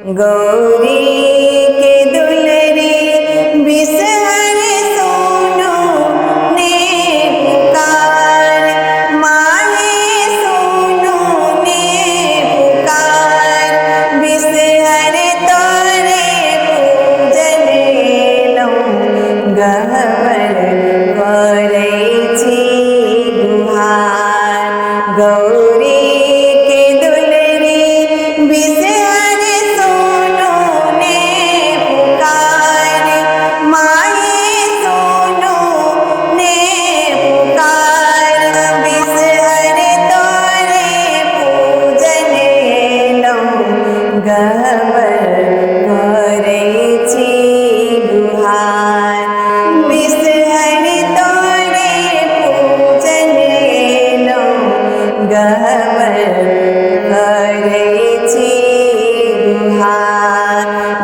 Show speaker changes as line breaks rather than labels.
गौरी के दुलरी बिसहर सोनो ने पुकार, माहे सोनो ने पुकार, बिसहर तोरे पूजन लो गहवर करे छी गुहार। गौरी के दुलरी बिसहर सोनो ने पुकार, माहे सोनो ने पुकार, बिसहर तोरे पूजन लो गहवर करे छी गुहार। बिसहर तोरे पूजन लो गहवर करे छी गुहार।